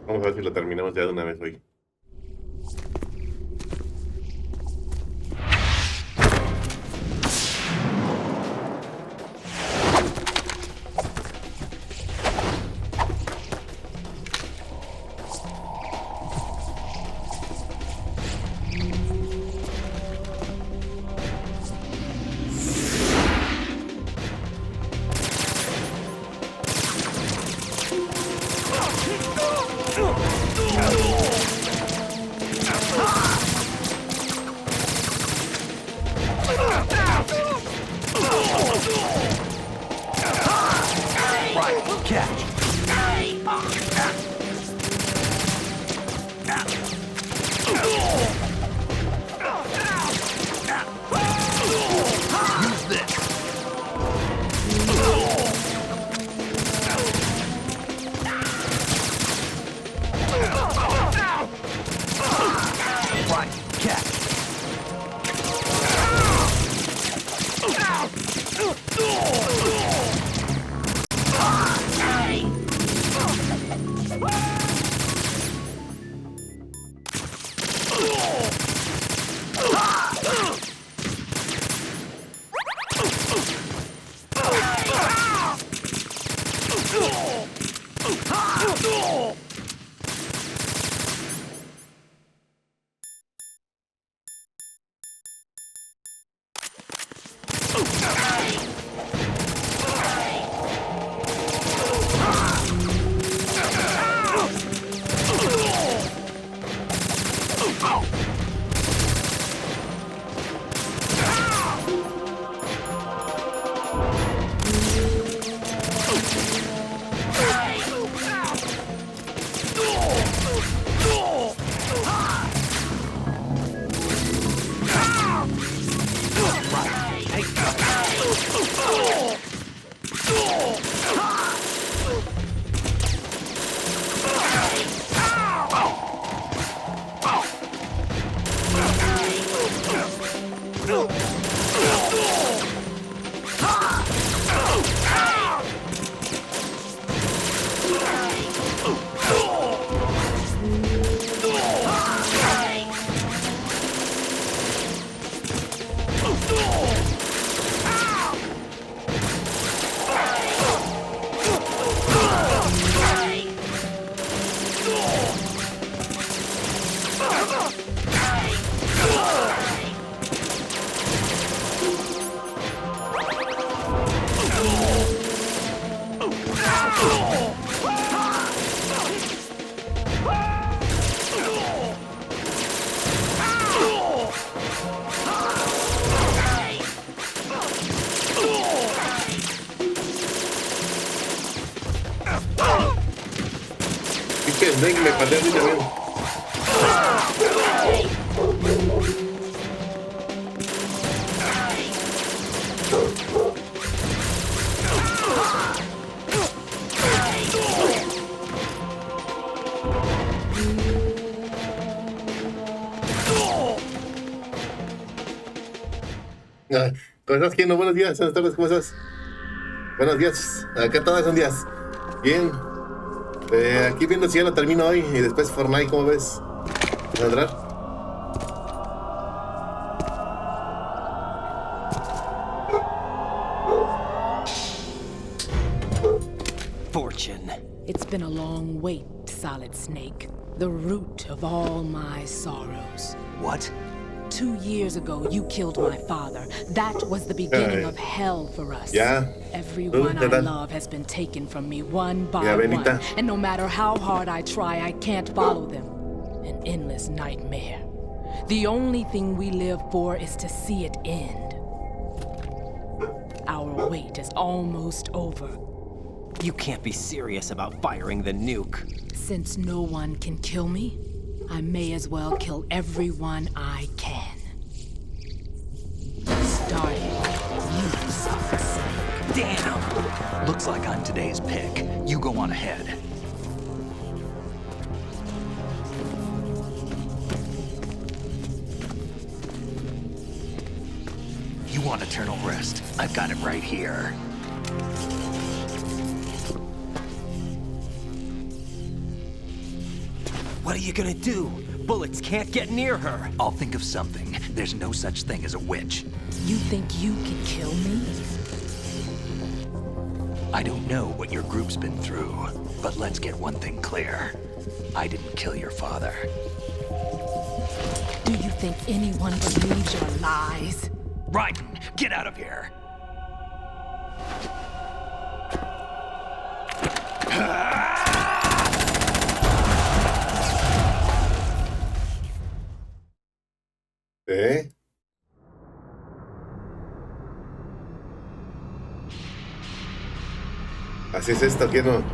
Vamos a ver si lo terminamos ya de una vez hoy. Ven, me pasé de una vez. ¿Cómo estás, Kino? Buenos días, buenas tardes, ¿cómo estás? Buenos días, acá todos son días. Bien. Aquí viendo si ya lo termino hoy y después Fortnite, ¿cómo ves? ¿Vas a entrar? Fortune. It's been a long wait, Solid Snake. The root of all my sorrows. What? 2 years ago, you killed my father. That was the beginning of hell for us. Yeah. Everyone I love has been taken from me one by one. And no matter how hard I try, I can't follow them. An endless nightmare. The only thing we live for is to see it end. Our wait is almost over. You can't be serious about firing the nuke. Since no one can kill me, I may as well kill everyone I can. Starting with you, Solid Snake. Damn! Looks like I'm today's pick. You go on ahead. You want eternal rest? I've got it right here. What are you gonna do? Bullets can't get near her. I'll think of something. There's no such thing as a witch. You think you can kill me? I don't know what your group's been through, but let's get one thing clear. I didn't kill your father. Do you think anyone believes your lies? Raiden, get out of here! ¿Eh? Así es esto, ¿qué no?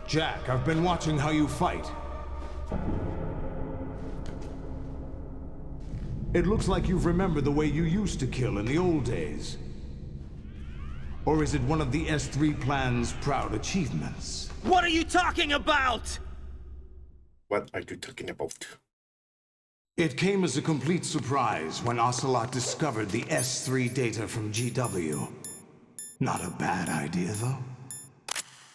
Jack, I've been watching how you fight. It looks like you've remembered the way you used to kill in the old days. Or is it one of the S3 plan's proud achievements? What are you talking about? What are you talking about? It came as a complete surprise when Ocelot discovered the S3 data from GW. Not a bad idea, though.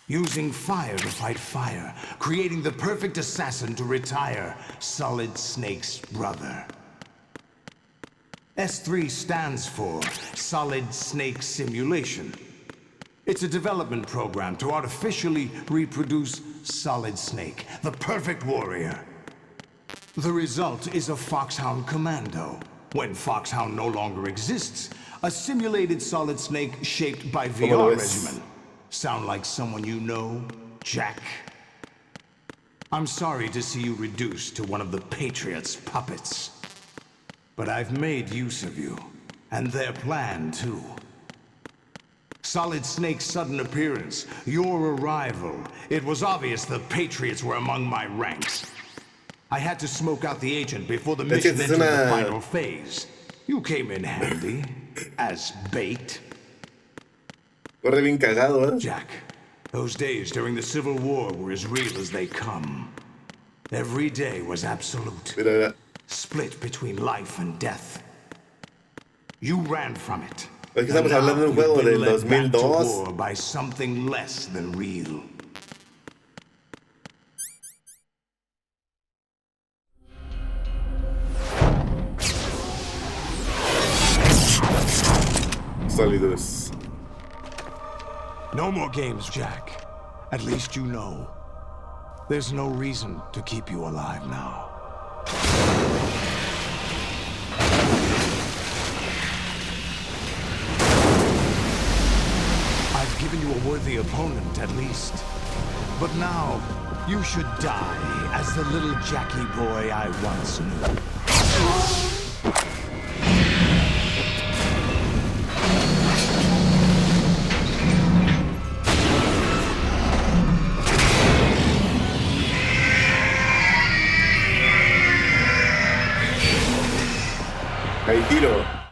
Using fire to fight fire, creating the perfect assassin to retire Solid Snake's brother. S3 stands for Solid Snake Simulation. It's a development program to artificially reproduce Solid Snake, the perfect warrior. The result is a Foxhound Commando. When Foxhound no longer exists, a simulated Solid Snake shaped by VR regimen. Sound like someone you know, Jack? I'm sorry to see you reduced to one of the Patriots' puppets. But I've made use of you, and their plan too. Solid Snake's sudden appearance, your arrival. It was obvious the Patriots were among my ranks. I had to smoke out the agent before the mission entered the final phase. You came in handy, as bait. Corre bien cagado, ¿eh? Jack, those days during the Civil War were as real as they come. Every day was absolute. Mira, Split between life and death. You ran from it. es que estamos hablando de un juego del 2002. By something less than real. Sólidos. No more games, Jack. At least you know. There's no reason to keep you alive now. I've given you a worthy opponent, at least. But now, you should die as the little Jackie boy I once knew. Ahí tiro.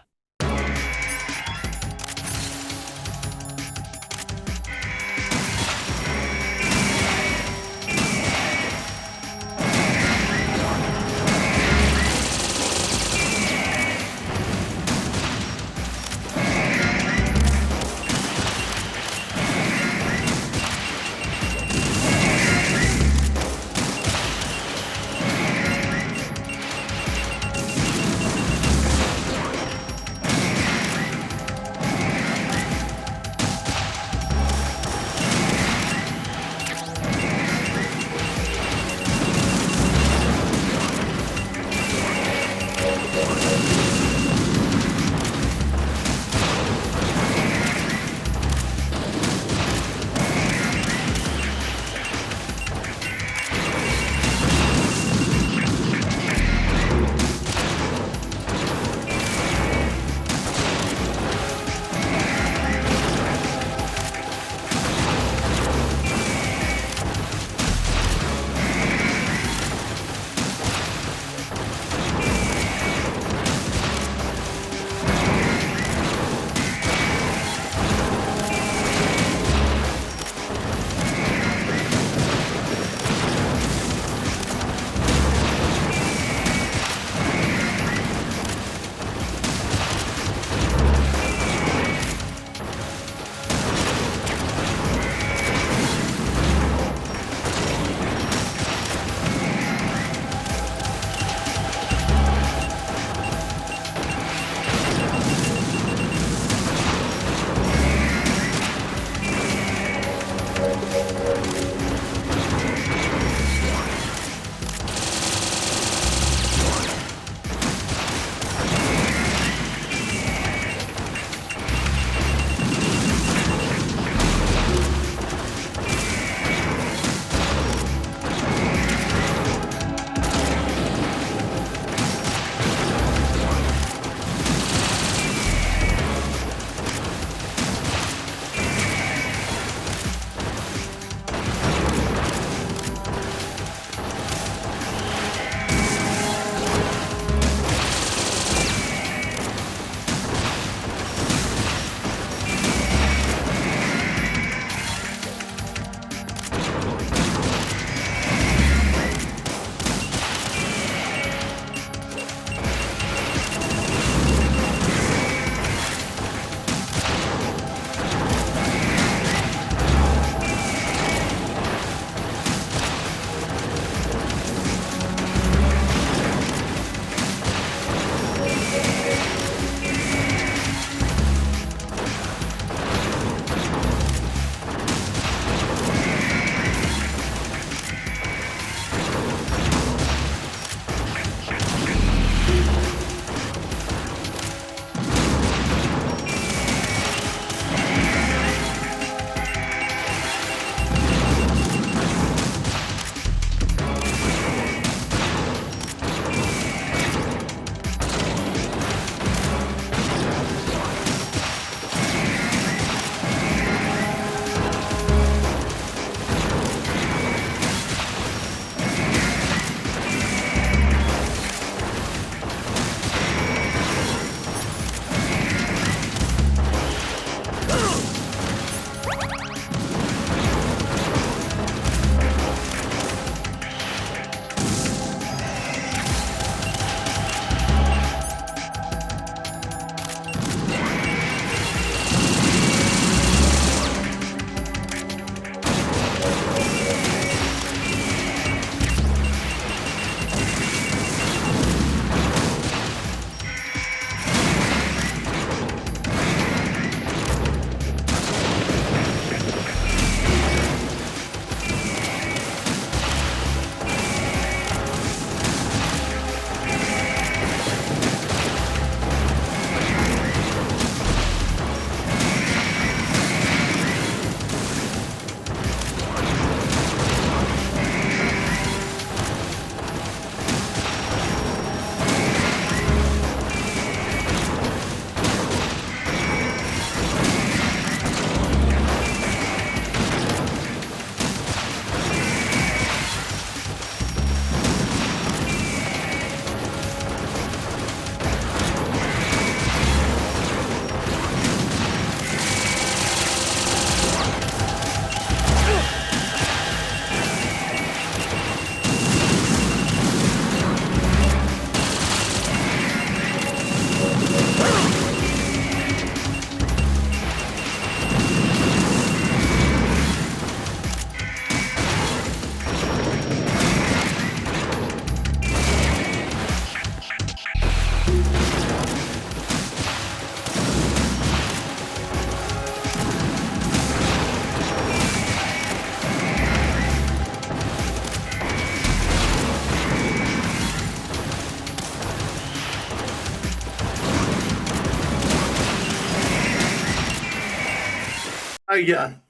Ay, ya.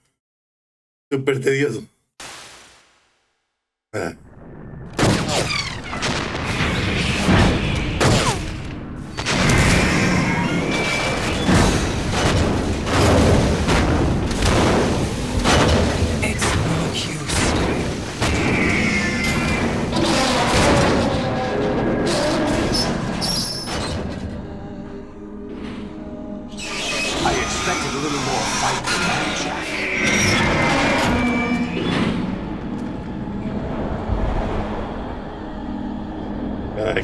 Súper tedioso. Ah.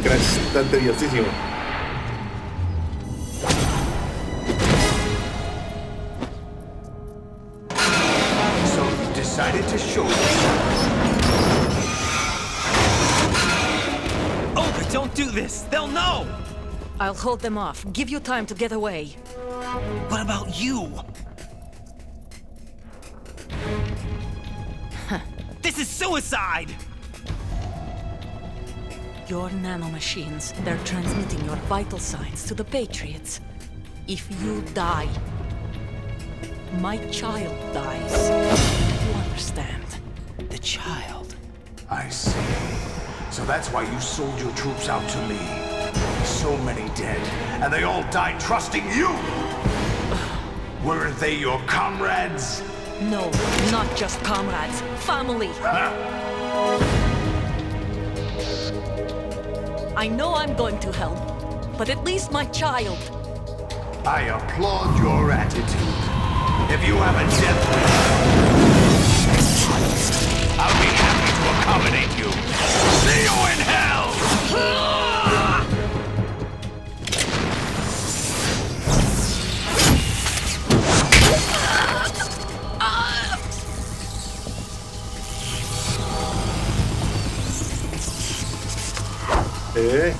Crash está tediosísimo. So you decided to show yourself. Olga, don't do this! They'll know! I'll hold them off. Give you time to get away. What about you? This is suicide! Your nanomachines, they're transmitting your vital signs to the Patriots. If you die, my child dies. You understand? The child. I see. So that's why you sold your troops out to me. So many dead, and they all died trusting you! Weren't they your comrades? No, not just comrades. Family. I know I'm going to hell, but at least my child. I applaud your attitude. If you have a death wish, I'll be happy to accommodate you. See you in hell! Live!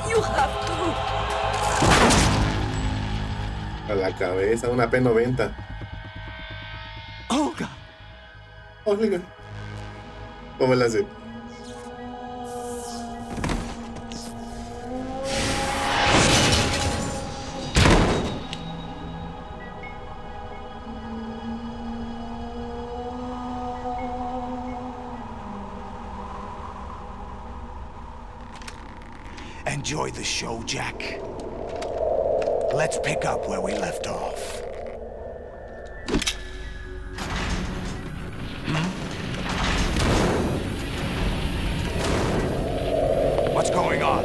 You have to. A la cabeza, una P90. Olga! Olga. ¿Cómo la hace? Enjoy the show, Jack. Let's pick up where we left off. What's going on?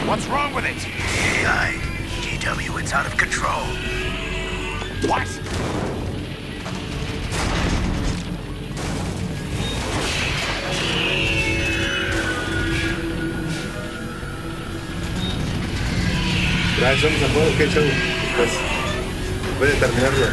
What's wrong with it? AI, GW, it's out of control. What? Gracias, vamos a juego, qué show. Pues voy a terminarlo.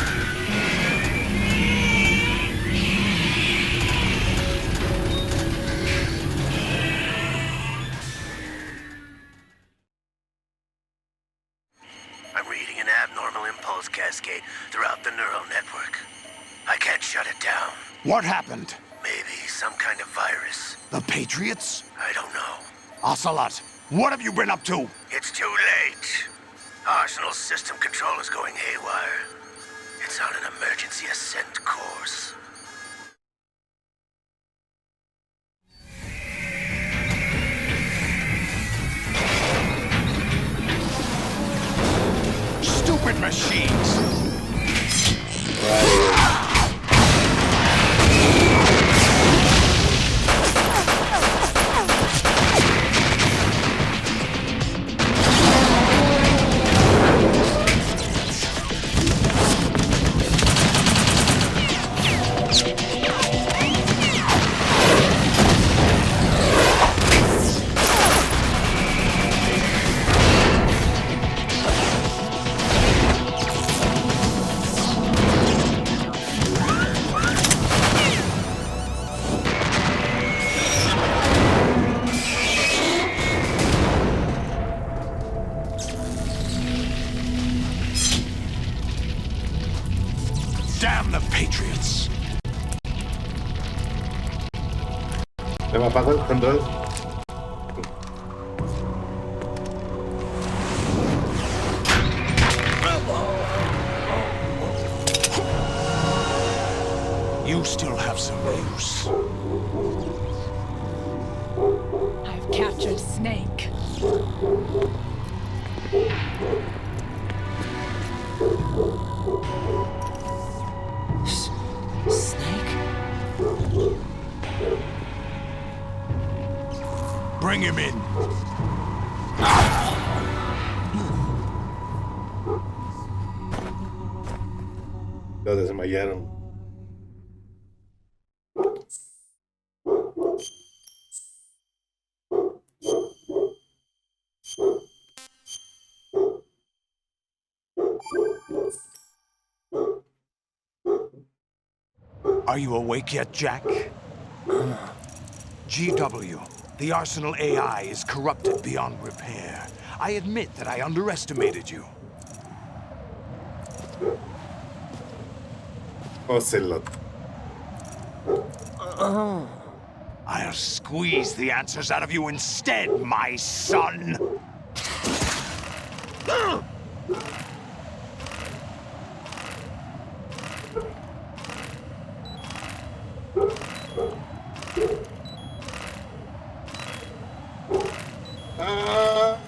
I'm reading an abnormal impulse cascade throughout the neural network. I can't shut it down. What happened? Maybe some kind of virus. The Patriots? I don't know. Ocelot, what have you been up to? It's too late. Arsenal's system control is going haywire. It's on an emergency ascent course. Stupid machines! Apago el control. You still have some use. I've captured Snake. Snake? Bring him in. Lo desmayaron. Are you awake yet, Jack? GW, the Arsenal AI is corrupted beyond repair. I admit that I underestimated you. Ocelot. I'll squeeze the answers out of you instead, my son!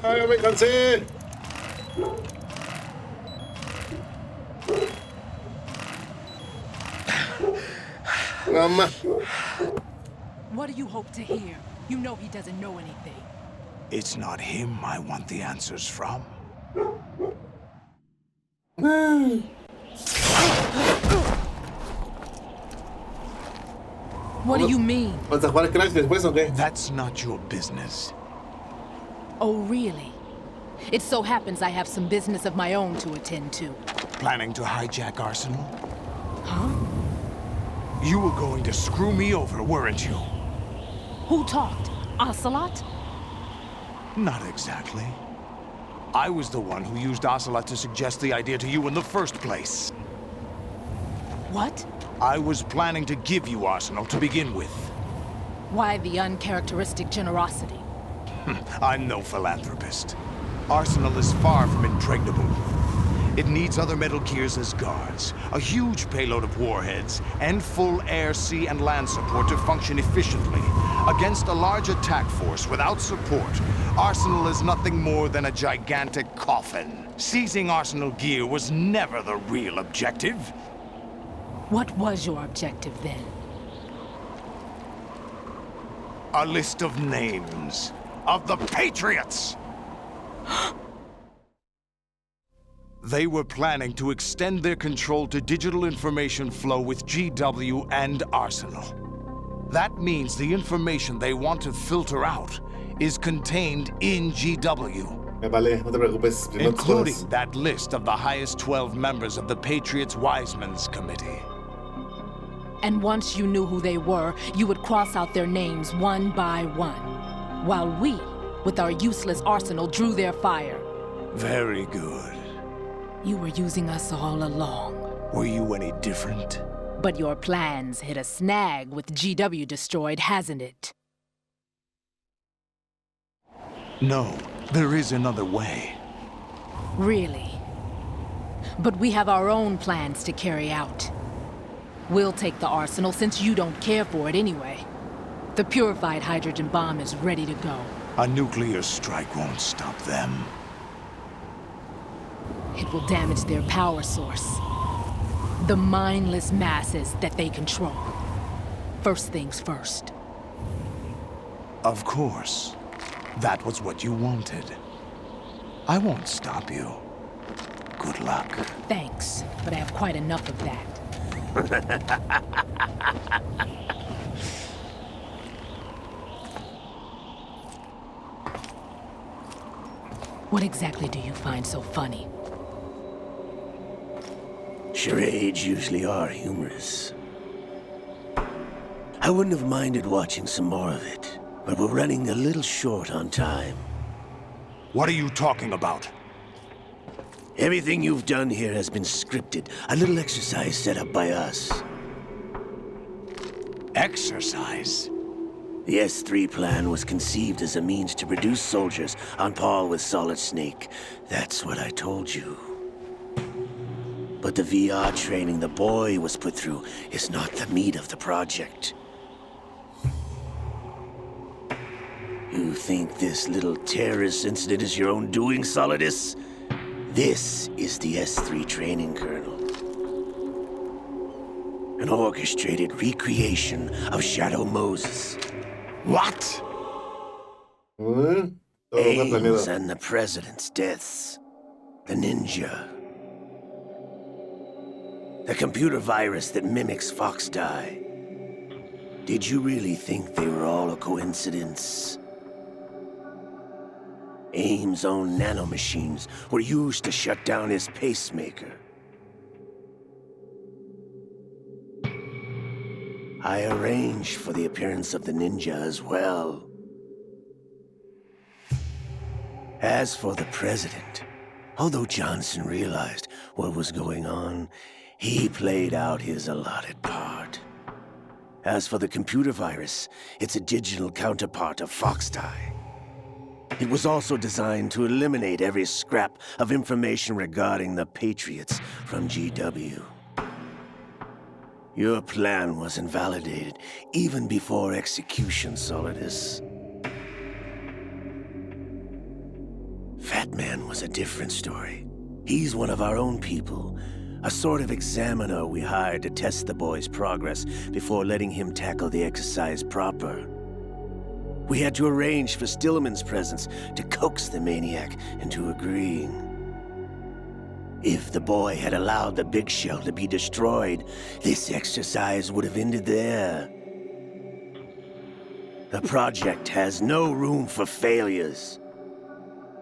¡Ya me cansé! Mamá. What do you hope to hear? You know he doesn't know anything. It's not him I want the answers from. What do you mean? ¿Vas a jugar Crash después o qué? That's not your business. Oh, really? It so happens I have some business of my own to attend to. Planning to hijack Arsenal? Huh? You were going to screw me over, weren't you? Who talked? Ocelot? Not exactly. I was the one who used Ocelot to suggest the idea to you in the first place. What? I was planning to give you Arsenal to begin with. Why the uncharacteristic generosity? I'm no philanthropist. Arsenal is far from impregnable. It needs other Metal Gears as guards, a huge payload of warheads, and full air, sea, and land support to function efficiently. Against a large attack force without support, Arsenal is nothing more than a gigantic coffin. Seizing Arsenal gear was never the real objective. What was your objective then? A list of names of the Patriots! They were planning to extend their control to digital information flow with GW and Arsenal. That means the information they want to filter out is contained in GW. Vale, no te preocupes. Including that list of the highest 12 members of the Patriots Wiseman's Committee. And once you knew who they were, you would cross out their names one by one, while we, with our useless arsenal, drew their fire. Very good. You were using us all along. Were you any different? But your plans hit a snag with GW destroyed, hasn't it? No, there is another way. Really? But we have our own plans to carry out. We'll take the arsenal since you don't care for it anyway. The purified hydrogen bomb is ready to go. A nuclear strike won't stop them. It will damage their power source. The mindless masses that they control. First things first. Of course. That was what you wanted. I won't stop you. Good luck. Thanks, but I have quite enough of that. What exactly do you find so funny? Charades usually are humorous. I wouldn't have minded watching some more of it, but we're running a little short on time. What are you talking about? Everything you've done here has been scripted. A little exercise set up by us. Exercise? The S3 plan was conceived as a means to produce soldiers on par with Solid Snake. That's what I told you. But the VR training the boy was put through is not the meat of the project. You think this little terrorist incident is your own doing, Solidus? This is the S3 training kernel. An orchestrated recreation of Shadow Moses. What? Aims and the president's deaths. The ninja. The computer virus that mimics Foxdie. Did you really think they were all a coincidence? AIM's own nanomachines were used to shut down his pacemaker. I arranged for the appearance of the ninja as well. As for the president, although Johnson realized what was going on, he played out his allotted part. As for the computer virus, it's a digital counterpart of Foxdie. It was also designed to eliminate every scrap of information regarding the Patriots from GW. Your plan was invalidated even before execution, Solidus. Fat Man was a different story. He's one of our own people, a sort of examiner we hired to test the boy's progress before letting him tackle the exercise proper. We had to arrange for Stillman's presence to coax the maniac into agreeing. If the boy had allowed the big shell to be destroyed, this exercise would have ended there. The project has no room for failures.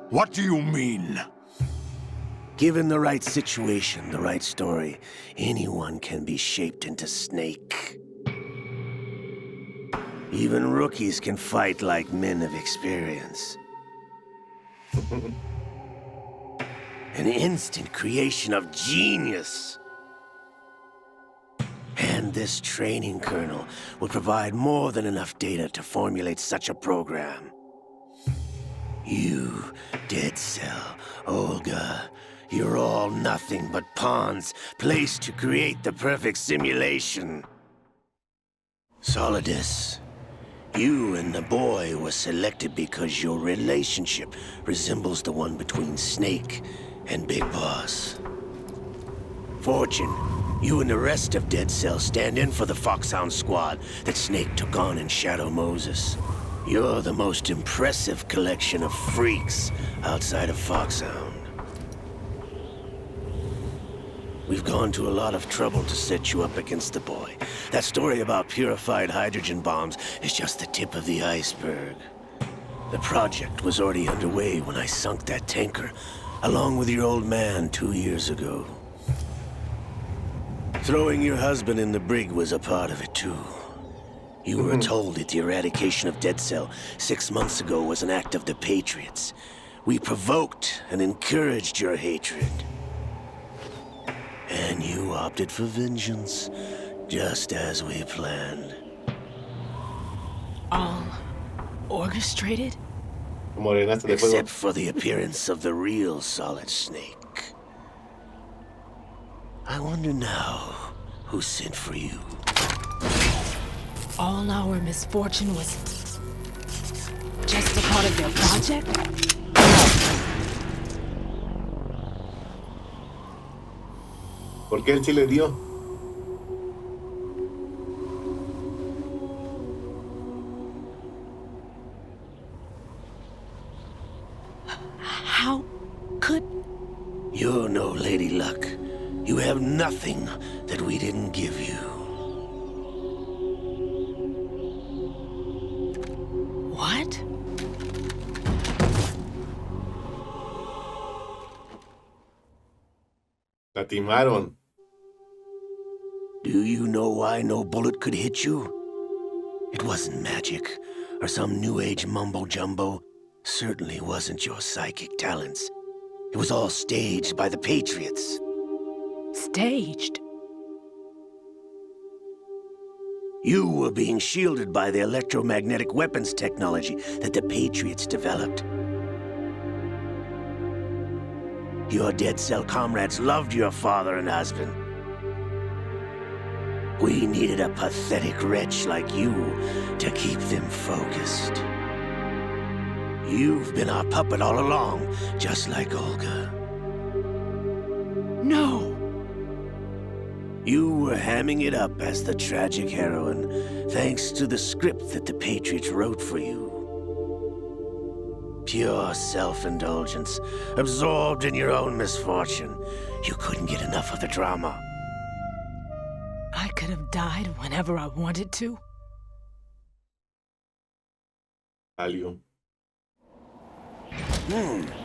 What do you mean? Given the right situation, the right story, anyone can be shaped into Snake. Even rookies can fight like men of experience. An instant creation of genius. And this training kernel would provide more than enough data to formulate such a program. You, Dead Cell, Olga, you're all nothing but pawns placed to create the perfect simulation. Solidus, you and the boy were selected because your relationship resembles the one between Snake and Big Boss. Fortune, you and the rest of Dead Cell stand in for the Foxhound squad that Snake took on in Shadow Moses. You're the most impressive collection of freaks outside of Foxhound. We've gone to a lot of trouble to set you up against the boy. That story about purified hydrogen bombs is just the tip of the iceberg. The project was already underway when I sunk that tanker, along with your old man 2 years ago. Throwing your husband in the brig was a part of it too. You were told that the eradication of Dead Cell 6 months ago was an act of the Patriots. We provoked and encouraged your hatred. And you opted for vengeance, just as we planned. All orchestrated? Except for the appearance of the real Solid Snake. I wonder now who sent for you. All our misfortune was just a part of their project? Porque él sí le dio. How could... You're no Lady Luck. You have nothing that we didn't give you. What? La timaron. Do you know why no bullet could hit you? It wasn't magic, or some new age mumbo-jumbo. Certainly wasn't your psychic talents. It was all staged by the Patriots. Staged? You were being shielded by the electromagnetic weapons technology that the Patriots developed. Your dead cell comrades loved your father and husband. We needed a pathetic wretch like you to keep them focused. You've been our puppet all along, just like Olga. No! You were hamming it up as the tragic heroine, thanks to the script that the Patriots wrote for you. Pure self-indulgence, absorbed in your own misfortune. You couldn't get enough of the drama. I could have died whenever I wanted to. Alio.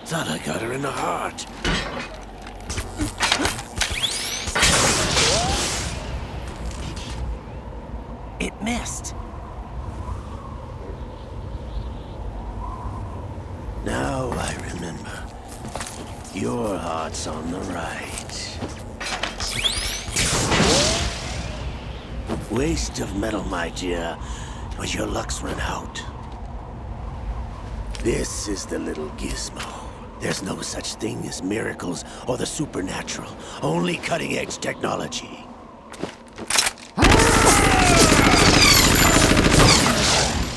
Thought I got her in the heart. It missed. Now I remember. Your heart's on the right. Waste of metal, my dear, but your luck's run out. This is the little gizmo. There's no such thing as miracles or the supernatural, only cutting-edge technology.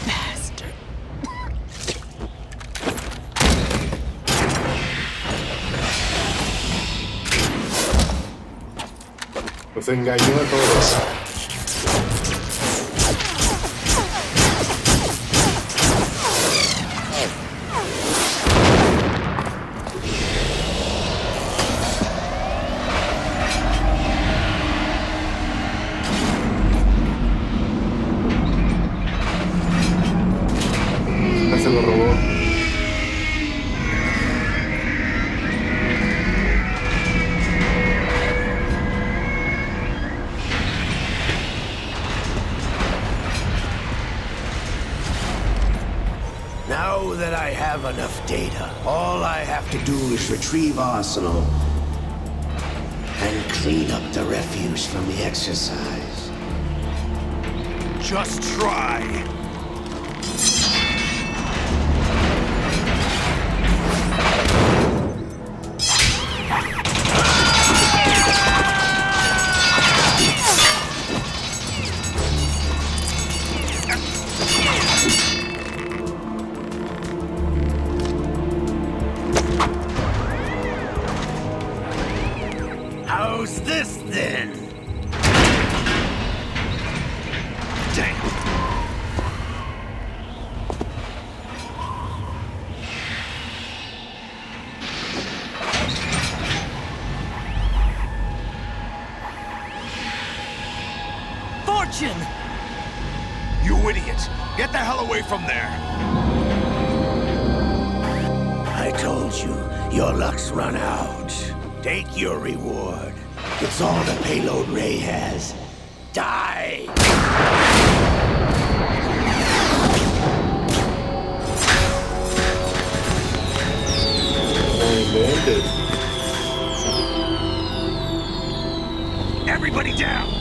Bastard. Nos engañó a todos. Ya se lo robó. Now that I have enough data, all I have to do is retrieve Arsenal and clean up the refuse from the exercise. Just try. How's this then? Damn. Fortune! You idiot! Get the hell away from there! I told you, your luck's run out. Take your reward. It's all the payload Ray has. Die! Everybody down!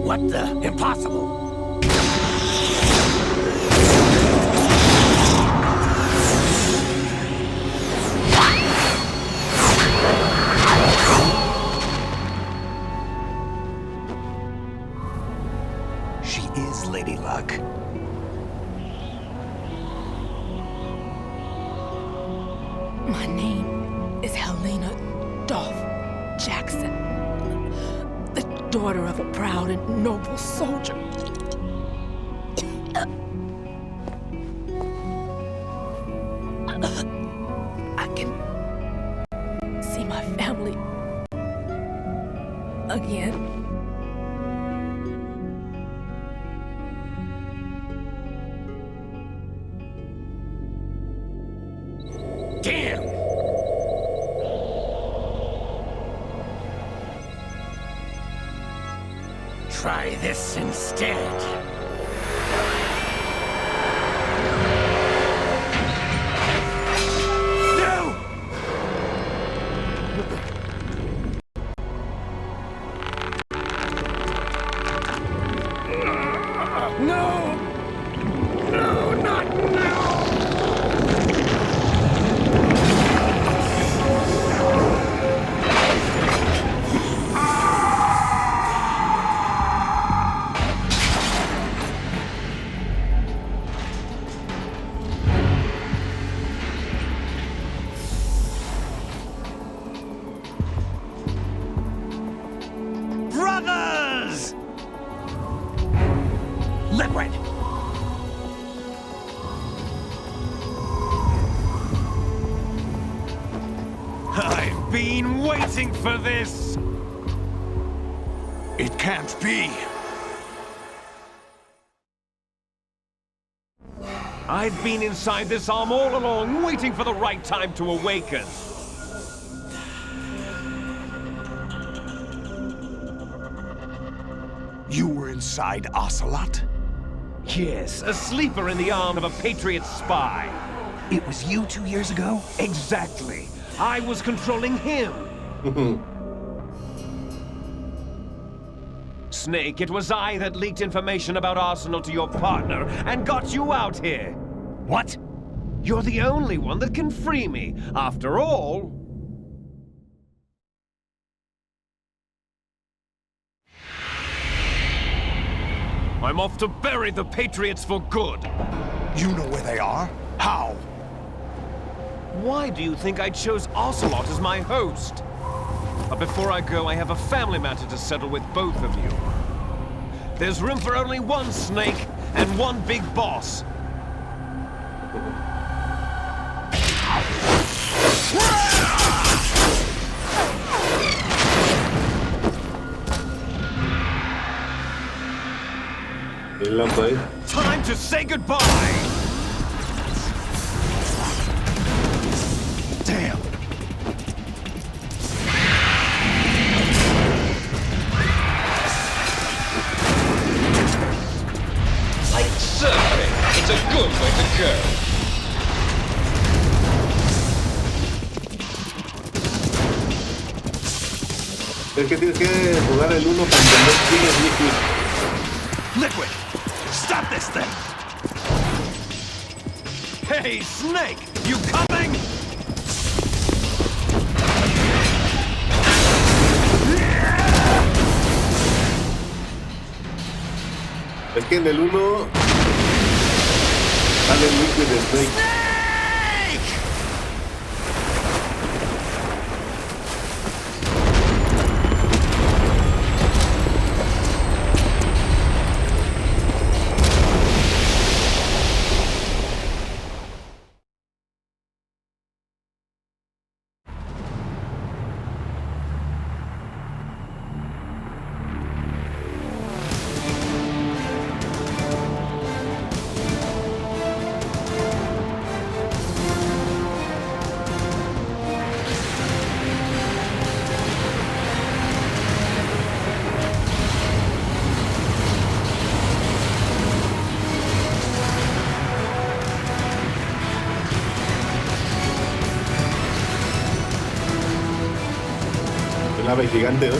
What the? Impossible! She is Lady Luck. My name is Helena Dolph Jackson, the daughter of a proud and noble soldier. I can see my family again. Damn! try this instead. Brothers! Liquid! I've been waiting for this! It can't be. I've been inside this arm all along, waiting for the right time to awaken. You were inside Ocelot? Yes, a sleeper in the arm of a Patriot spy. It was you 2 years ago? Exactly. I was controlling him. Snake, it was I that leaked information about Arsenal to your partner and got you out here. What? You're the only one that can free me. After all... I'm off to bury the Patriots for good. You know where they are? How? Why do you think I chose Ocelot as my host? But before I go, I have a family matter to settle with both of you. There's room for only one Snake and one big boss. Time to say goodbye! Damn. Like surfing, it's a good way to go. Es que tienes que jugar el 1 para entender quién es Liquid. Liquid! Stop this thing! Hey, Snake! You coming? Es que en el 1 sale Liquid de Snake. Nave gigante, ¿no?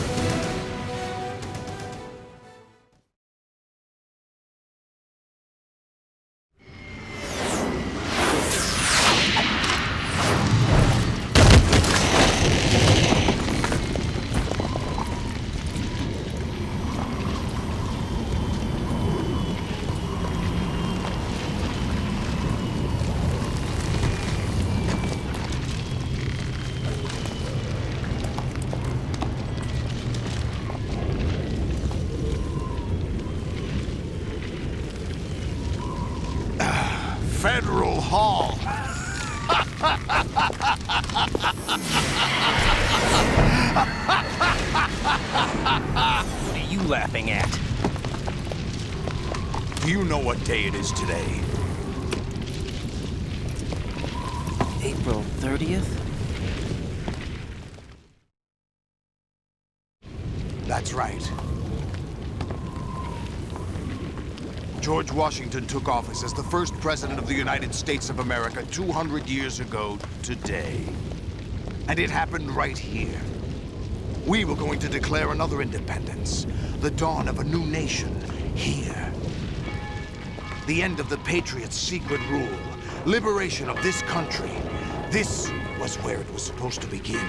Federal Hall. What are you laughing at? Do you know what day it is today? April 30th? That's right. George Washington took office as the first president of the United States of America 200 years ago today. And it happened right here. We were going to declare another independence, the dawn of a new nation, here. The end of the Patriots' secret rule, liberation of this country. This was where it was supposed to begin.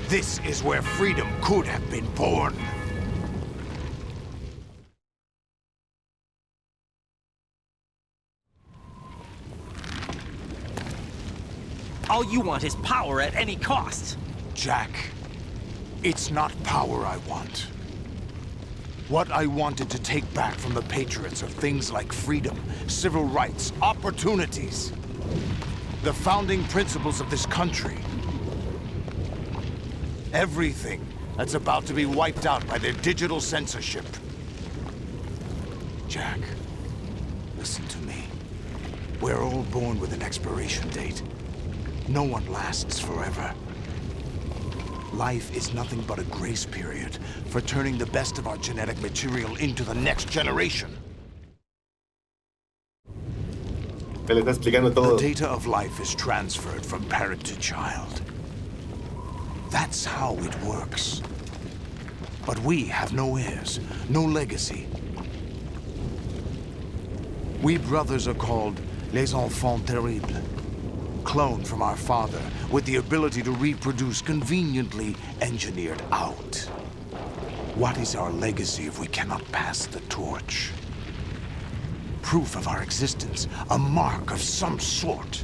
This is where freedom could have been born. All you want is power at any cost. Jack, it's not power I want. What I wanted to take back from the Patriots are things like freedom, civil rights, opportunities. The founding principles of this country. Everything that's about to be wiped out by their digital censorship. Jack, listen to me. We're all born with an expiration date. No one lasts forever. Life is nothing but a grace period for turning the best of our genetic material into the next generation. Me le está explicando The todo. data of life is transferred from parent to child. That's how it works. But we have no heirs, no legacy. We brothers are called les enfants terribles. Cloned from our father, with the ability to reproduce conveniently engineered out. What is our legacy if we cannot pass the torch? Proof of our existence, a mark of some sort.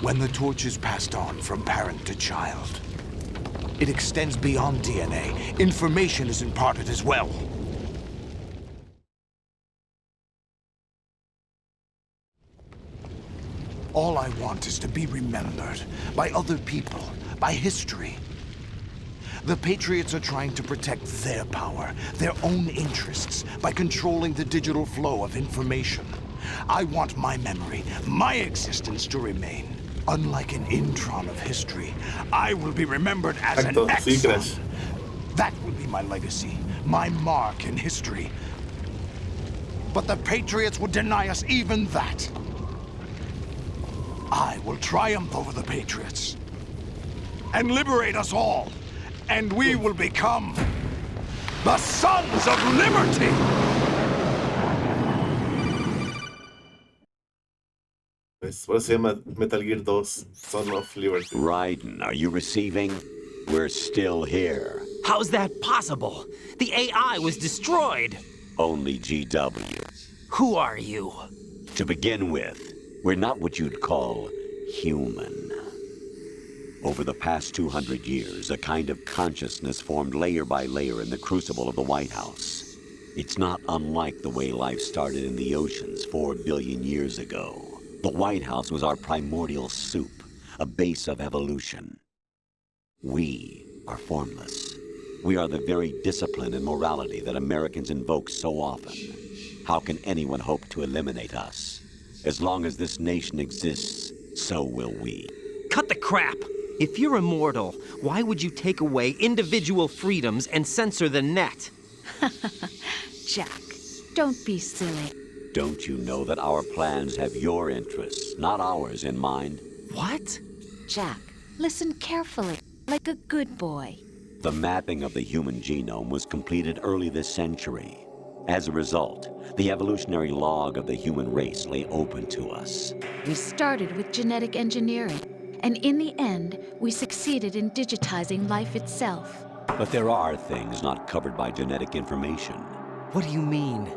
When the torch is passed on from parent to child, it extends beyond DNA. Information is imparted as well. All I want is to be remembered by other people, by history. The Patriots are trying to protect their power, their own interests, by controlling the digital flow of information. I want my memory, my existence to remain. Unlike an intron of history, I will be remembered as an exon. That will be my legacy, my mark in history. But the Patriots would deny us even that. I will triumph over the Patriots and liberate us all, and we will become the Sons of Liberty! Pues, por eso se llama Metal Gear 2, Son of Liberty. Raiden, are you receiving? We're still here. How's that possible? The AI was destroyed. Only GW. Who are you? To begin with, we're not what you'd call human. Over the past 200 years, a kind of consciousness formed layer by layer in the crucible of the White House. It's not unlike the way life started in the oceans 4 billion years ago. The White House was our primordial soup, a base of evolution. We are formless. We are the very discipline and morality that Americans invoke so often. How can anyone hope to eliminate us? As long as this nation exists, so will we. Cut the crap! If you're immortal, why would you take away individual freedoms and censor the net? Jack, don't be silly. Don't you know that our plans have your interests, not ours, in mind? What? Jack, listen carefully, like a good boy. The mapping of the human genome was completed early this century. As a result, the evolutionary log of the human race lay open to us. We started with genetic engineering, and in the end, we succeeded in digitizing life itself. But there are things not covered by genetic information. What do you mean?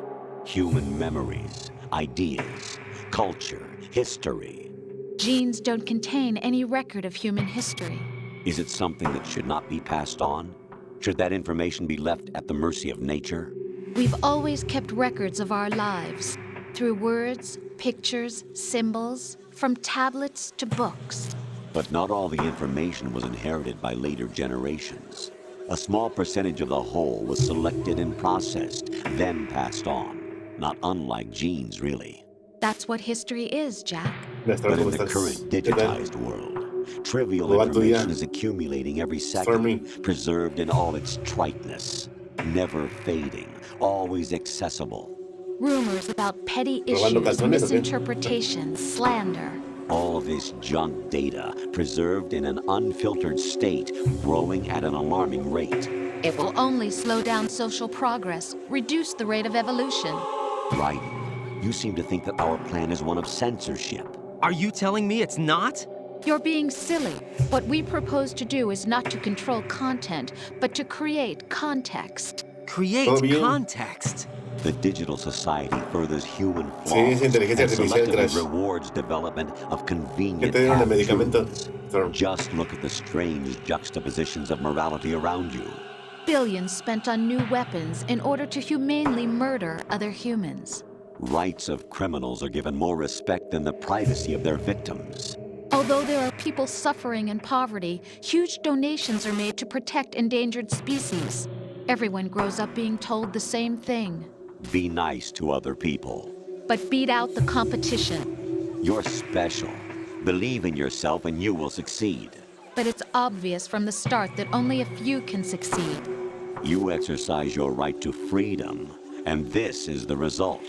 Human memories, ideas, culture, history. Genes don't contain any record of human history. Is it something that should not be passed on? Should that information be left at the mercy of nature? We've always kept records of our lives, through words, pictures, symbols, from tablets to books. But not all the information was inherited by later generations. A small percentage of the whole was selected and processed, then passed on. Not unlike genes, really. That's what history is, Jack. But in the current digitized world, trivial information is accumulating every second, preserved in all its triteness. never fading, always accessible. Rumors about petty ¿Robando issues, calzones o qué? misinterpretations, slander. All this junk data, preserved in an unfiltered state, growing at an alarming rate. It will only slow down social progress, reduce the rate of evolution. Right. You seem to think that our plan is one of censorship. Are you telling me it's not? You're being silly. What we propose to do is not to control content, but to create context. Create context. The digital society furthers human flaws Sí, es inteligencia and artificial, selectively Crash. rewards development of convenient te dieron el medicamento? half-truths. Just look at the strange juxtapositions of morality around you. Billions spent on new weapons in order to humanely murder other humans. Rights of criminals are given more respect than the privacy of their victims. Although there are people suffering in poverty, huge donations are made to protect endangered species. Everyone grows up being told the same thing. Be nice to other people. But beat out the competition. You're special. Believe in yourself and you will succeed. But it's obvious from the start that only a few can succeed. You exercise your right to freedom, and this is the result.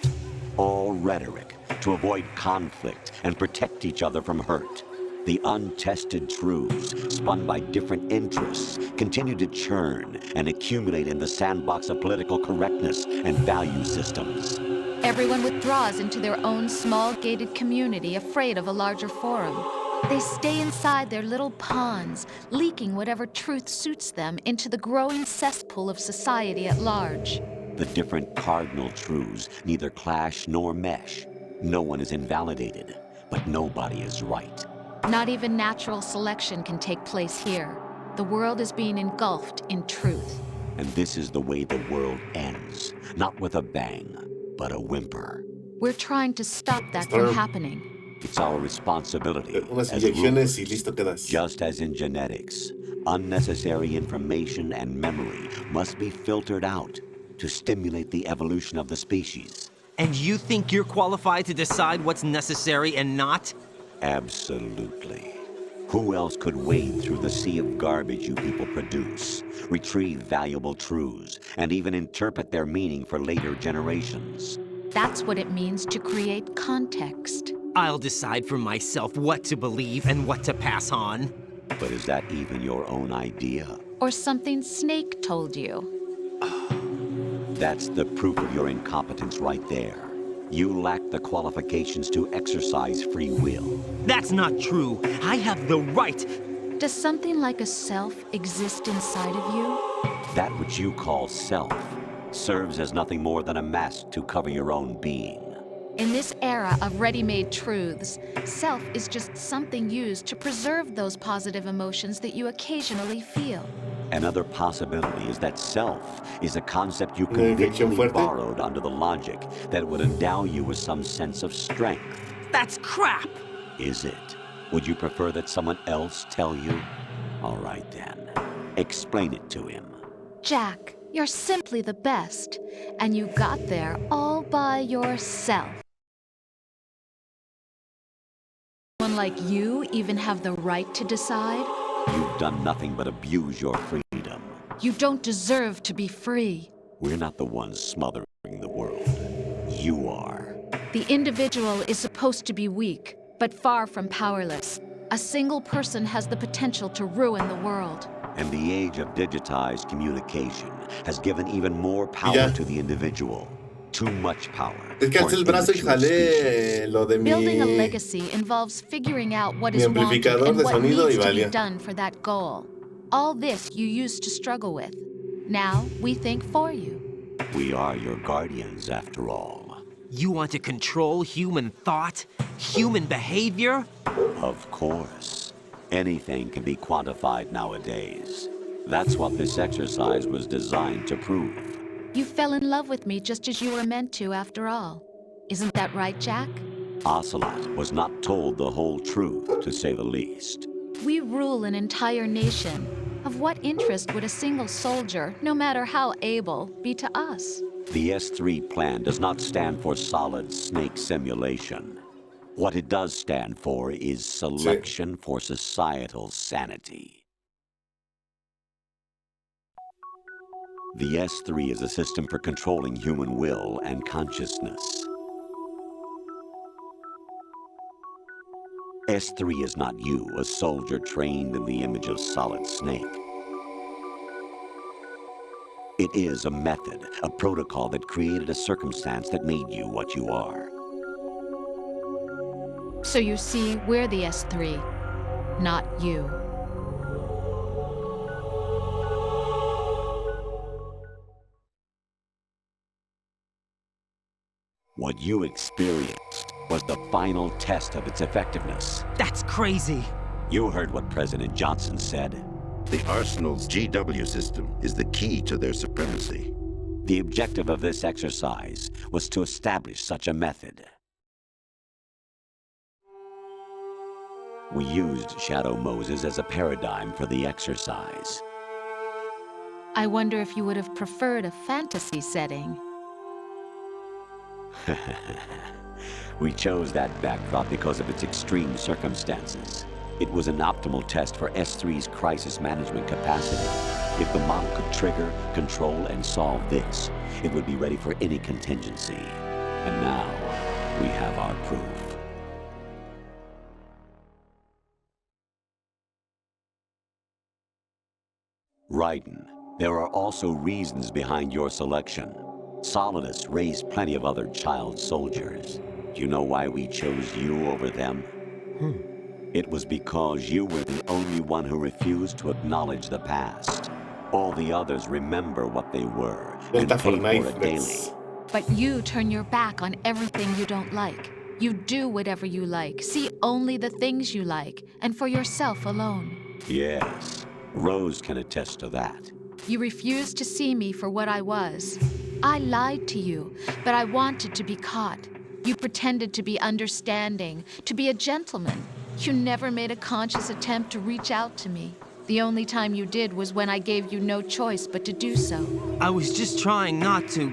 All rhetoric to avoid conflict and protect each other from hurt. The untested truths, spun by different interests, continue to churn and accumulate in the sandbox of political correctness and value systems. Everyone withdraws into their own small gated community, afraid of a larger forum. They stay inside their little ponds, leaking whatever truth suits them into the growing cesspool of society at large. The different cardinal truths neither clash nor mesh. No one is invalidated, but nobody is right. Not even natural selection can take place here. The world is being engulfed in truth. And this is the way the world ends. Not with a bang, but a whimper. We're trying to stop that from happening. It's our responsibility Unas as inyecciones rulers, y listo quedas. just as in genetics. Unnecessary information and memory must be filtered out to stimulate the evolution of the species. And you think you're qualified to decide what's necessary and not? Absolutely. Who else could wade through the sea of garbage you people produce, retrieve valuable truths, and even interpret their meaning for later generations? That's what it means to create context. I'll decide for myself what to believe and what to pass on. But is that even your own idea? Or something Snake told you. That's the proof of your incompetence right there. You lack the qualifications to exercise free will. That's not true. I have the right. Does something like a self exist inside of you? That which you call self serves as nothing more than a mask to cover your own being. In this era of ready-made truths, self is just something used to preserve those positive emotions that you occasionally feel. Another possibility is that self is a concept you conveniently borrowed under the logic that would endow you with some sense of strength. That's crap! Is it? Would you prefer that someone else tell you? All right then. Explain it to him. Jack, you're simply the best, and you got there all by yourself. Someone like you even have the right to decide? You've done nothing but abuse your freedom. You don't deserve to be free. We're not the ones smothering the world. You are. The individual is supposed to be weak, but far from powerless. A single person has the potential to ruin the world. And the age of digitized communication has given even more power to the individual. Too much power. Es que alcé el brazo y jalé lo de mi... Building a legacy involves figuring out what is wanted and what needs to be done for that goal. All this you used to struggle with. Now we think for you. We are your guardians, after all. You want to control human thought, human behavior? Of course. Anything can be quantified nowadays. That's what this exercise was designed to prove. You fell in love with me just as you were meant to, after all. Isn't that right, Jack? Ocelot was not told the whole truth, to say the least. We rule an entire nation. Of what interest would a single soldier, no matter how able, be to us? The S3 plan does not stand for solid snake simulation. What it does stand for is selection for societal sanity. The S3 is a system for controlling human will and consciousness. S3 is not you, a soldier trained in the image of Solid Snake. It is a method, a protocol that created a circumstance that made you what you are. So you see, we're the S3, not you. What you experienced was the final test of its effectiveness. That's crazy. You heard what President Johnson said. The Arsenal's GW system is the key to their supremacy. The objective of this exercise was to establish such a method. We used Shadow Moses as a paradigm for the exercise. I wonder if you would have preferred a fantasy setting. We chose that backdrop because of its extreme circumstances. It was an optimal test for S3's crisis management capacity. If the model could trigger, control, and solve this, it would be ready for any contingency. And now, we have our proof. Raiden, there are also reasons behind your selection. Solidus raised plenty of other child soldiers. Do you know why we chose you over them? It was because you were the only one who refused to acknowledge the past. All the others remember what they were and pay for it daily. But you turn your back on everything you don't like. You do whatever you like, see only the things you like, and for yourself alone. Yes, Rose can attest to that. You refused to see me for what I was. I lied to you, but I wanted to be caught. You pretended to be understanding, to be a gentleman. You never made a conscious attempt to reach out to me. The only time you did was when I gave you no choice but to do so. I was just trying not to.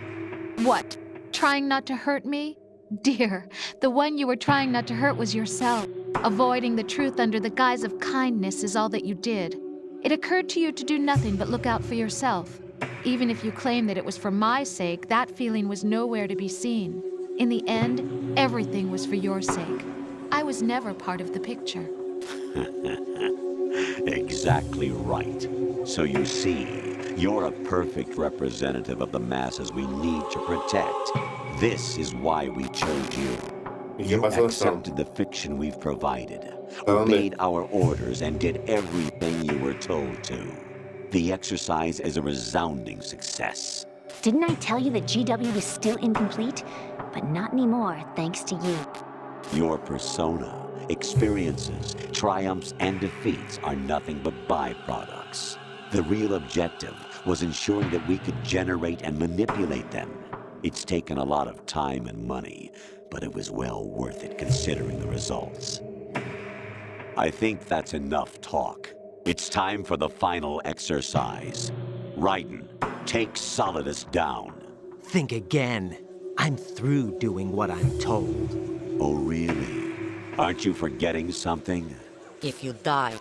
What? Trying not to hurt me? Dear, the one you were trying not to hurt was yourself. Avoiding the truth under the guise of kindness is all that you did. It occurred to you to do nothing but look out for yourself. Even if you claim that it was for my sake, that feeling was nowhere to be seen. In the end, everything was for your sake. I was never part of the picture. Exactly right. So you see, you're a perfect representative of the masses we need to protect. This is why we chose you. You accepted the fiction we've provided, obeyed our orders, and did everything you were told to. The exercise is a resounding success. Didn't I tell you that GW was still incomplete? But not anymore, thanks to you. Your persona, experiences, triumphs, and defeats are nothing but byproducts. The real objective was ensuring that we could generate and manipulate them. It's taken a lot of time and money, but it was well worth it considering the results. I think that's enough talk. It's time for the final exercise. Raiden, take Solidus down. Think again. I'm through doing what I'm told. Oh, really? Aren't you forgetting something? If you die,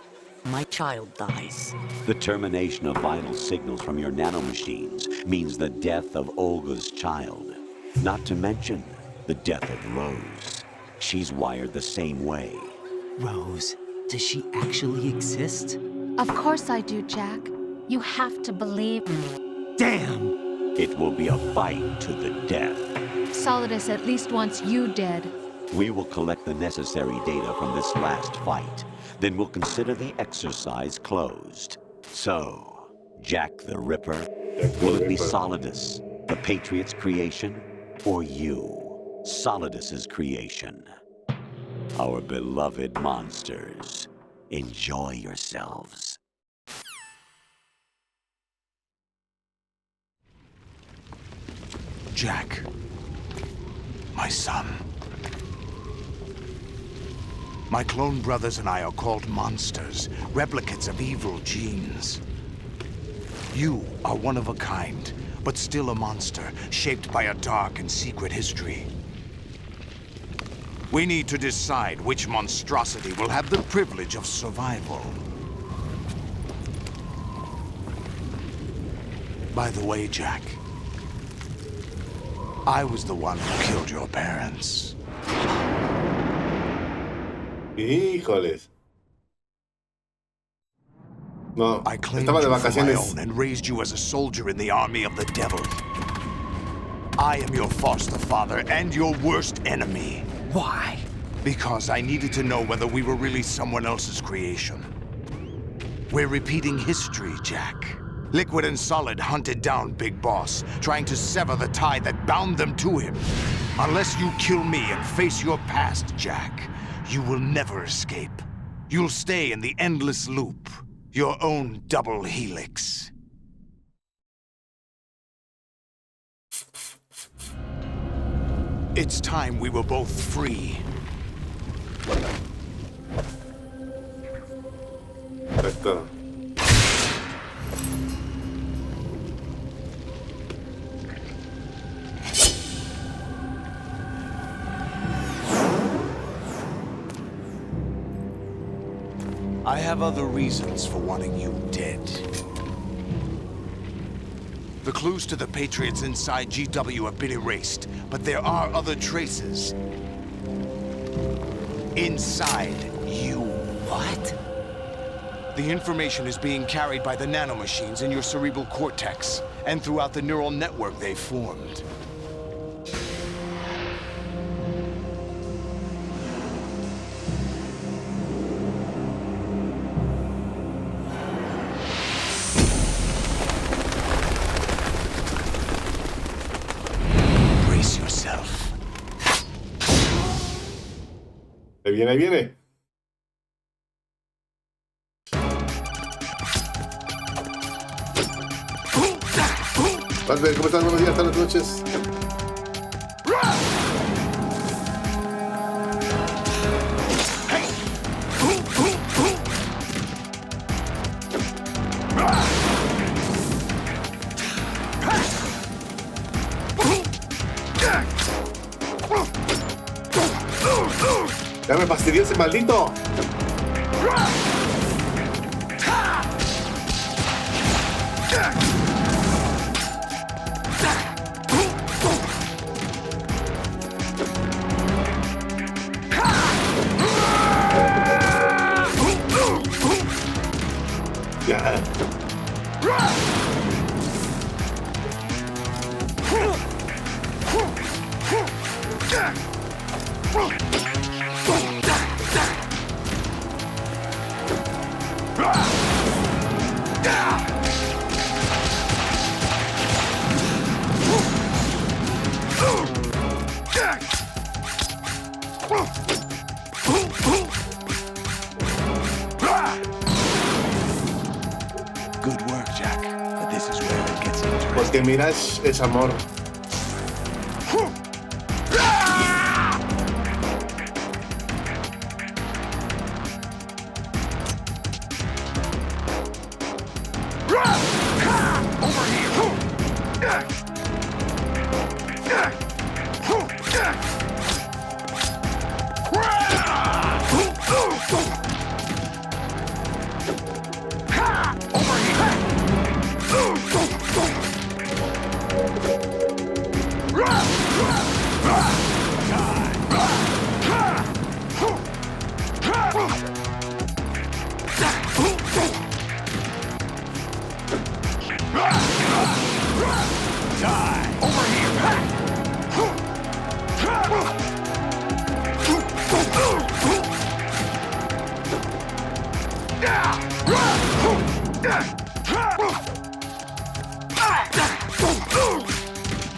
my child dies. The termination of vital signals from your nanomachines means the death of Olga's child. Not to mention the death of Rose. She's wired the same way. Rose, does she actually exist? Of course I do, Jack. You have to believe me. Damn! It will be a fight to the death. Solidus at least wants you dead. We will collect the necessary data from this last fight. Then we'll consider the exercise closed. So, Jack the Ripper, will it be Solidus, the Patriot's creation, or you, Solidus's creation? Our beloved monsters, enjoy yourselves. Jack, my son. My clone brothers and I are called monsters, replicates of evil genes. You are one of a kind, but still a monster, shaped by a dark and secret history. We need to decide which monstrosity will have the privilege of survival. By the way, Jack, I was the one who killed your parents. Híjoles. No, I claimed estaba de you for my vacaciones. own and raised you as a soldier in the army of the devil. I am your foster father and your worst enemy. Why? Because I needed to know whether we were really someone else's creation. We're repeating history, Jack. Liquid and Solid hunted down Big Boss, trying to sever the tie that bound them to him. Unless you kill me and face your past, Jack, you will never escape. You'll stay in the endless loop, your own double helix. It's time we were both free. Esto. I have other reasons for wanting you dead. The clues to the Patriots inside GW have been erased, but there are other traces. Inside you. What? The information is being carried by the nanomachines in your cerebral cortex, and throughout the neural network they formed. Brace yourself. Ahí viene, ahí viene. Padre, ¿cómo estás? Buenos días, tardes, noches. Ya me fastidió ese maldito. Ya. Good work, Jack. But this is where it gets interesting. Porque Mirage es amor.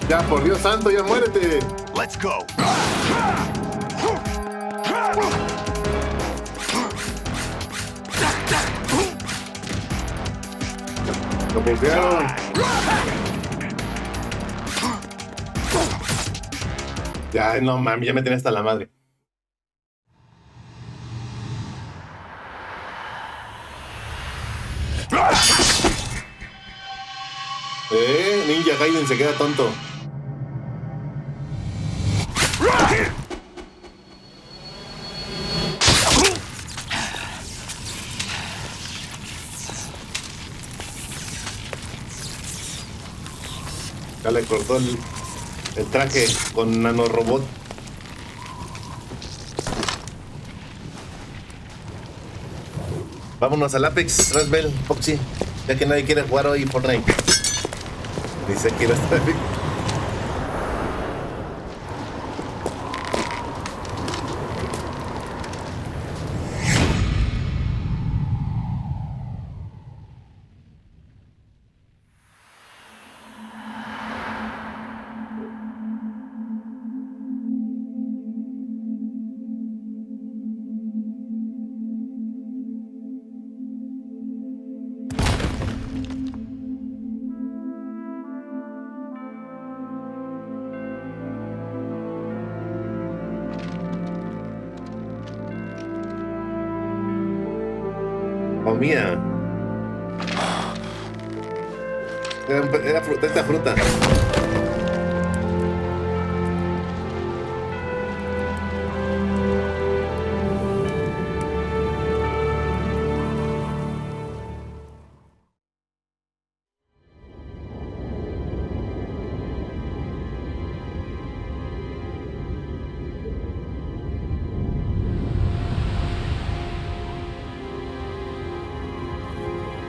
Ya, por Dios santo, ya muérete. Let's go. Lo bufearon. Ya, no mami, ya me tenía hasta la madre. Ninja Gaiden se queda tonto. Ya le cortó el traje con nanorobot. Vámonos al Apex, Rasbel, Foxy. Ya que nadie quiere jugar hoy Fortnite. Dice que no está bien. Mía. Era fruta, esta fruta.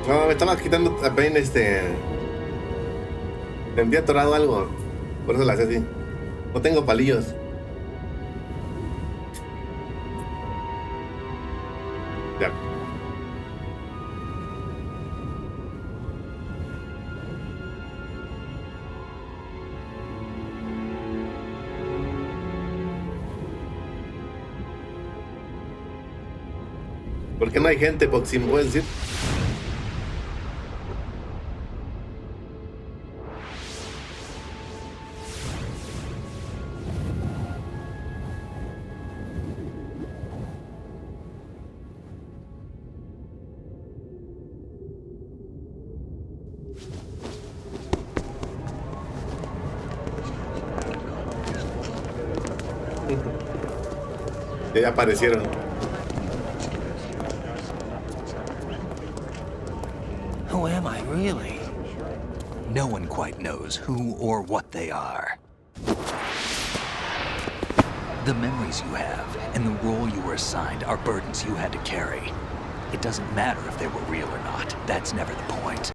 No, me estaba quitando también me había atorado algo. Por eso la hacía así. No tengo palillos. Ya. ¿Por qué no hay gente, Boxy? ¿Me puedes decir? Ya aparecieron. Who am I, really? No one quite knows who or what they are. The memories you have and the role you were assigned are burdens you had to carry. It doesn't matter if they were real or not. That's never the point.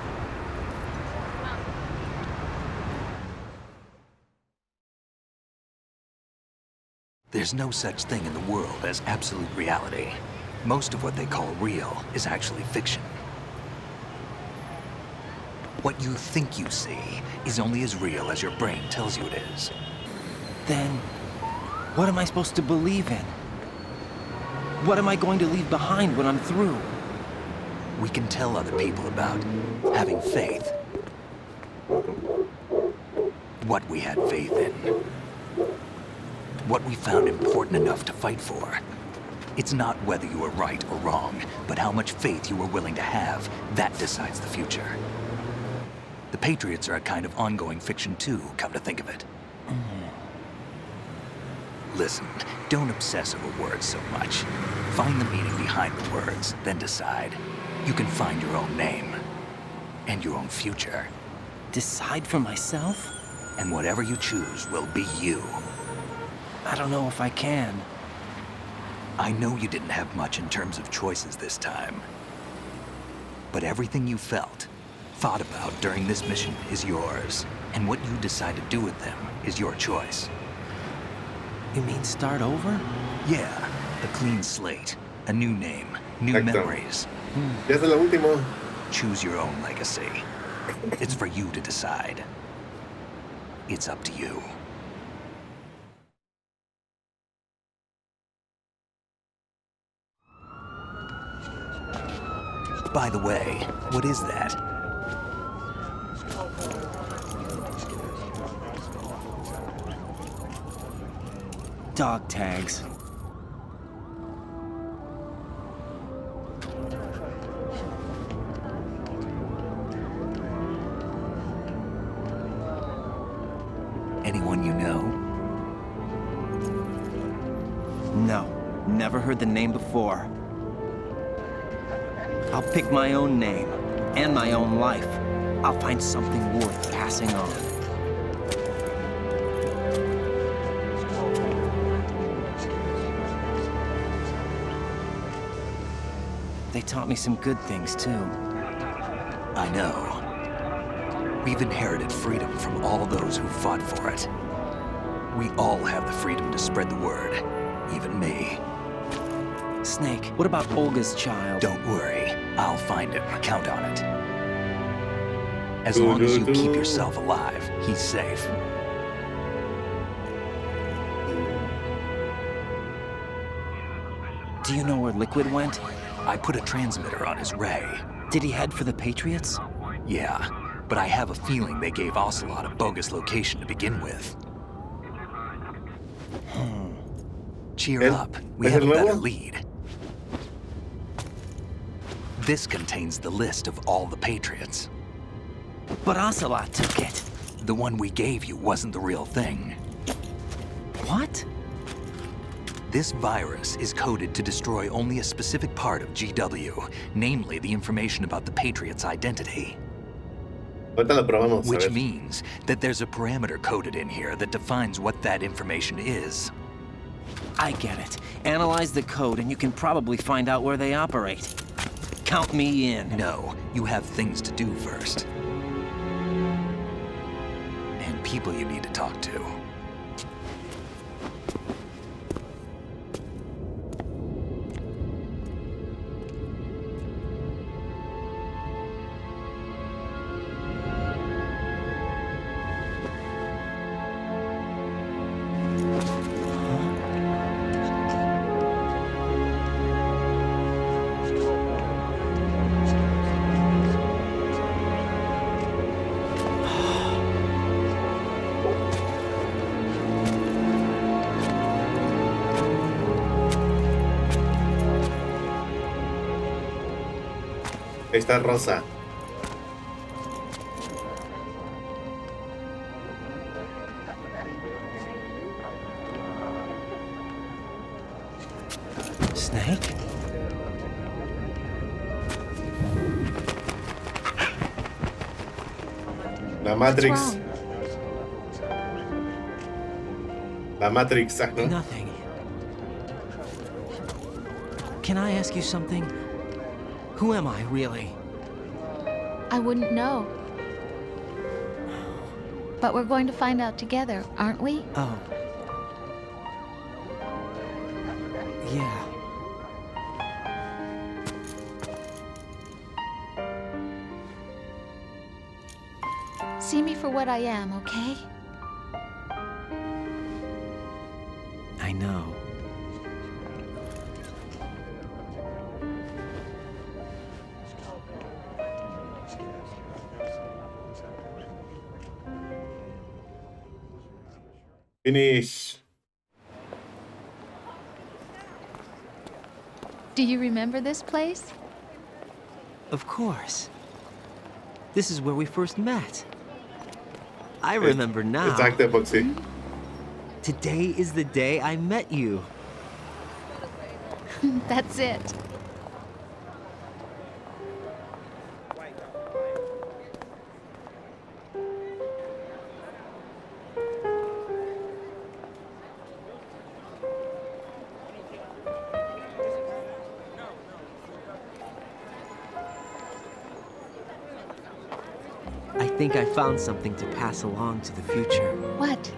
There's no such thing in the world as absolute reality. Most of what they call real is actually fiction. What you think you see is only as real as your brain tells you it is. Then, what am I supposed to believe in? What am I going to leave behind when I'm through? We can tell other people about having faith. What we had faith in. What we found important enough to fight for. It's not whether you were right or wrong, but how much faith you were willing to have. That decides the future. The Patriots are a kind of ongoing fiction too, come to think of it. Listen, don't obsess over words so much. Find the meaning behind the words, then decide. You can find your own name. And your own future. Decide for myself? And whatever you choose will be you. I don't know if I can. I know you didn't have much in terms of choices this time. But everything you felt, thought about during this mission is yours. And what you decide to do with them is your choice. You mean start over? Yeah, a clean slate, a new name, new memories. Ya es lo último. Choose your own legacy. It's for you to decide. It's up to you. By the way, what is that? Dog tags. Anyone you know? No, never heard the name before. I'll pick my own name and my own life. I'll find something worth passing on. they taught me some good things, too. I know. We've inherited freedom from all those who fought for it. We all have the freedom to spread the word, even me. Snake, what about Olga's child? Don't worry, I'll find him. Count on it. As long as you keep yourself alive, he's safe. Do you know where Liquid went? I put a transmitter on his ray. Did he head for the Patriots? Yeah, but I have a feeling they gave Ocelot a bogus location to begin with. Cheer up, we have a better lead. This contains the list of all the Patriots. But Ocelot took it. The one we gave you wasn't the real thing. What? This virus is coded to destroy only a specific part of GW, namely the information about the Patriot's identity. Which means that there's a parameter coded in here that defines what that information is. I get it. Analyze the code and you can probably find out where they operate. Count me in. No, you have things to do first. And people you need to talk to. Ahí está Rosa. Snake? La Matrix. La Matrix, ¿no? Nothing. Can I ask you something? Who am I, really? I wouldn't know. But we're going to find out together, aren't we? Oh. Yeah. See me for what I am, okay? I know. Finish. Do you remember this place? Of course. This is where we first met. I remember now. Exacto, Foxy. Today is the day I met you. That's it. I think I found something to pass along to the future. What?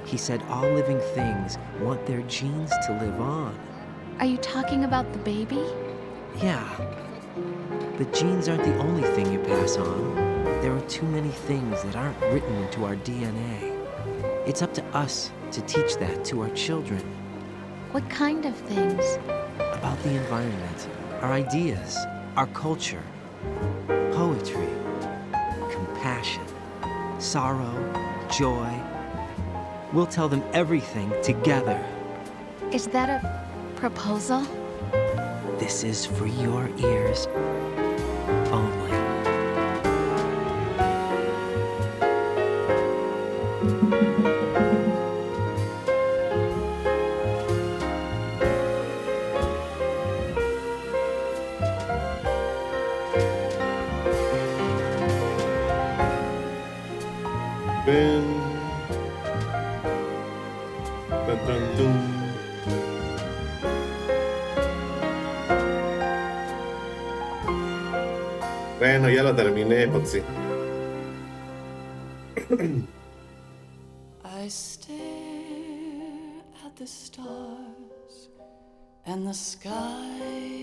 He said all living things want their genes to live on. Are you talking about the baby? Yeah. But genes aren't the only thing you pass on. There are too many things that aren't written into our DNA. It's up to us to teach that to our children. What kind of things? About the environment, our ideas, our culture, poetry, compassion, sorrow, joy. We'll tell them everything together. Is that a proposal? This is for your ears only. Bueno, ya lo terminé, Pcsx. I stare at the stars and the sky